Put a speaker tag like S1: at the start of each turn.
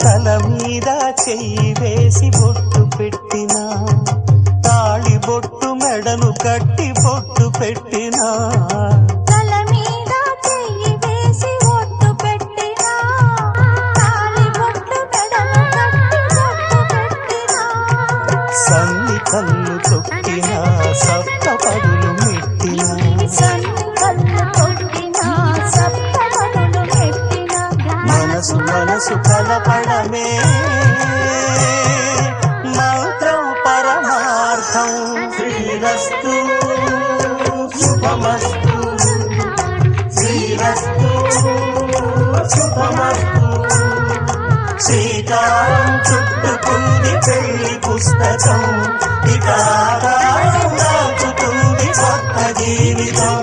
S1: తల మీద చెయ్యి వేసి బొట్టు పెట్టినా, తాళి బొట్టు మెడను కట్టి బొట్టు పెట్టినా,
S2: తల మీద చెయ్యి వేసి బొట్టు పెట్టినా, తాళి బొట్టు మెడను కట్టి బొట్టు పెట్టినా,
S1: సన్ని కన్ను తొక్కినా సప్త పదులు మెట్టినా,
S2: సన్ని కన్ను తొక్కినా సప్త పదులు మెట్టినా,
S1: మనసు మనసు కలపడమే మంత్రం పరమార్థం. శ్రీరస్తు శుభమస్తు, శ్రీరస్తు శుభమస్తు. శ్రీకారం చుట్టుకుంది పెళ్లి పుస్తకం, ఇక ఆకారం దాచుతుంది కొత్త జీవితం.